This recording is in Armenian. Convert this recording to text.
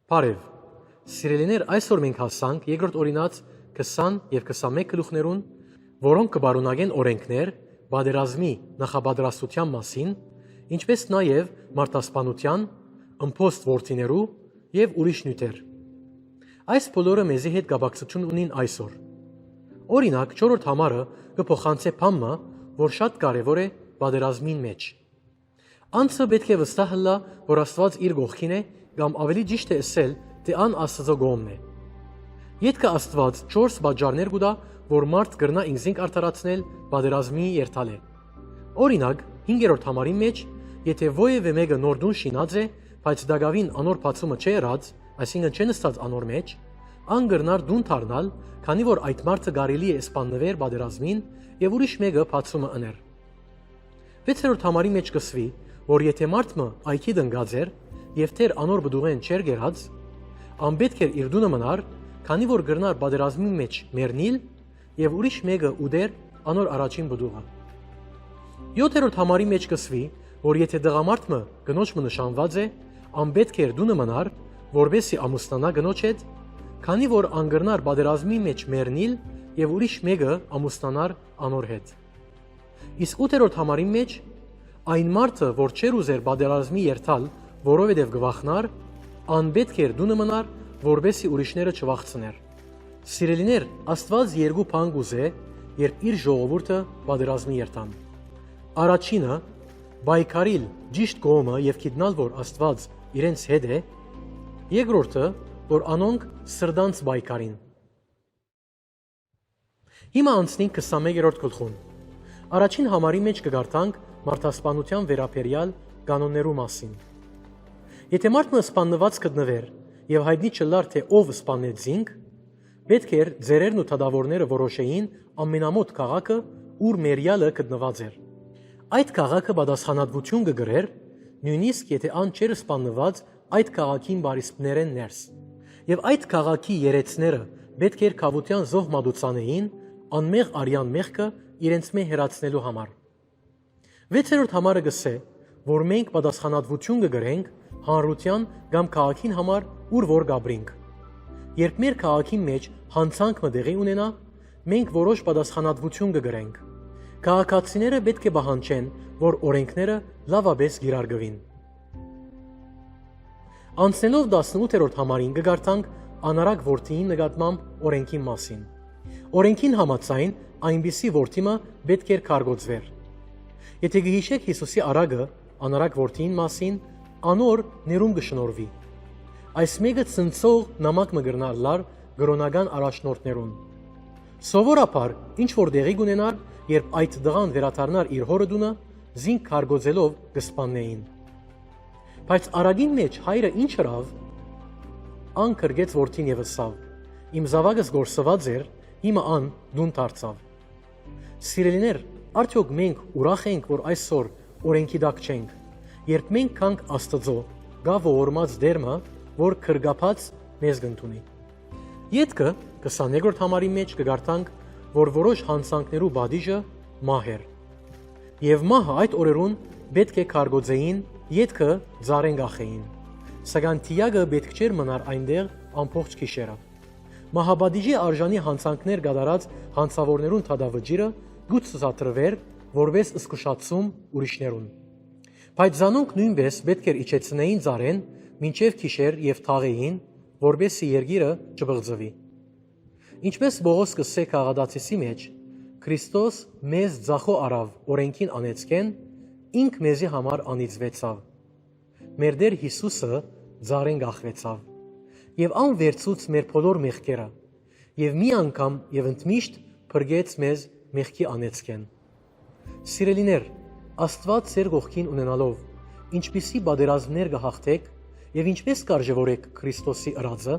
Բարև, սիրելիներ, այսօր մենք հասանք երկրորդ օրինաց 20 և 21 գլուխներուն, որոնք կբարունագեն օրենքներ բادرազմի նախապատրաստության մասին, ինչպես նաև մարդասպանության, ըմբոստ որդիներու և ուրիշ նյութեր։ Այս բոլորը մեզի հետ կապակցություն ունին այսօր։ Օրինակ, 4-րդ համարը կփոխանցե բամը, որ շատ կարևոր է բادرազմին մեջ։ Անձը պետք է վստահ լա, որ Աստված իր կողքին է, կամ ավելի ճիշտ է ասել, թե ան Աստծո կողմն է։ Ետքը Աստված 4 պատճառներ կուտա, որ մարդ կրնա ինքզինք արդարացնել բادرազմի երթալ է։ Օրինակ, 5-րդ համարի մեջ, եթե ովևէ մեկը նոր դուն շինած է, բայց դակավին անոր բացումը չէ ըրած, այսինքն չէ նստած անոր մեջ, ան կրնար դուն դառնալ, քանի որ այդ մարդը կարելի է սպաննվեր բادرազմին եւ ուրիշ մեկը բացումը ըներ։ 6-րդ համարի մեջ կսվի, որ եթե մարդը այքի դնգած էր եւ թեր անոր բդուղեն չեր գերած, անպետք էր իր դունը մնար, քանի որ գրնար բادرազմի մեջ մեռնիլ եւ ուրիշ մեկը ուդեր անոր առաջին բդուղը։ 7-րդ համարի մեջ կսվի, որ եթե դղամարդը գնոջը նշանված է, անպետք էր դունը մնար, որբեսի ամուսնանա գնոջ հետ, քանի որ անգրնար բادرազմի մեջ մեռնիլ եւ ուրիշ մեկը ամուսնանար անոր հետ։ Իսկ 8-րդ համարի մեջ այն մարդը, որ չեր ուզեր բادرազմի երթալ, որովհետև գվախնար, անպետք էր դունը մնար, որբեսի ուրիշները չվախցներ։ Սիրելիներ, Աստված երկու բան կուզե, երբ իր ժողովուրդը բادرազմի երթան։ Առաջինը բայկարիլ ճիշտ կողմը եւ գիտնալ, որ Աստված իրենց հետ է, երկրորդը, որ անոնք սրդանց բայկարին։ Հիմա անցնենք 21-րդ գլխուն։ Առաջին համարի մեջ կգարտանք մարդասպանության վերաբերյալ կանոններու մասին։ Եթե մարդը սպաննված գտնվեր եւ հայտնի չլար, թե ով սպանեց զինք, պետք էր ձերերն ու թադավորները որոշեին ամենամոտ քաղաքը, ուր մերյալը գտնված էր։ Այդ քաղաքը պատասխանատվություն կգրեր, նույնիսկ եթե ան չէր սպաննված այդ քաղաքին բարիսպներեն ներս։ Եվ այդ քաղաքի երեցները պետք էր քավության զոհ մատուցանեին անմեղ արյան մեղքը իրենց մե հերացնելու համար։ 6-րդ համարը գսե, որ մենք պատասխանատվություն կգրենք հանրության կամ քաղաքին համար, ուր որ գաբրինք։ Երբ մեր քաղաքի մեջ հանցանքը տեղի ունենա, մենք որոշ պատասխանատվություն կգրենք։ Քաղաքացիները պետք է պահանջեն, որ օրենքները լավապես գիրարգվին։ Անցնելով 18-րդ համարին կգարտանք անարակ որդիի նկատմամբ օրենքի մասին։ Օրենքին համաձայն այնպիսի որդիմը պետք էր քարգոծվեր։ Եթե գհիշեք Հիսուսի արագը անարակ որդիին մասին, անոր ներում կշնորվի։ Այս մեկը ցնցող նամակ մգրնար լար գրոնական առաջնորդներուն։ Սովորաբար ինչ որ դեղի կունենար, երբ այդ դղան վերադառնար իր հորը դունը, զինք քարգոծելով կսպաննեին։ Բայց արագին մեջ հայրը ինչ հրավ, ան կրգեց որդին եւ ասավ. Իմ զավակս գործված էր, հիմա ան դուն դարձավ։ Սիրելիներ, արդյոք մենք ուրախ ենք, որ այսօր օրենքի տակ չենք, երբ մենք կանք Աստծո գա ողորմած դերմը, որ քրգապած մեզ կընդունի։ Ետքը 22-րդ համարի մեջ կգարտանք, որ որոշ հանցանքներու բադիժը մահ էր։ Եվ մահը այդ օրերուն պետք է քարգոծեին, ետքը ծառեն գախեին։ Սակայն թիագը պետք չէր մնար այնտեղ ամբողջ գիշերը։ Մահաբադիժի արժանի հանցանքներ կատարած հանցավորներուն թադավճիրը գուցուսատրվեր, որպես զսկուշացում ուրիշներուն։ Բայց զանոնք նույնպես պետք էր իջեցնեին ծառեն մինչև գիշեր եւ թաղեին, որպեսզի երգիրը չբղձվի։ Ինչպես Պողոս կսե Գաղատացիի մեջ, Քրիստոս մեզ ձախո արավ օրենքին անեցքեն, ինք մեզի համար անիծվեցավ։ Մեր Տեր Հիսուսը ծառեն գախվեցավ եւ ան վերցուց մեր բոլոր մեղքերը եւ մի անգամ եւ ընդմիշտ փրկեց մեզ մեղքի անեցքեն։ Սիրելիներ, Աստված ձեր կողքին ունենալով, ինչպիսի բادرազմներ կհաղթեք եւ ինչպես կարժևորեք Քրիստոսի ըրածը,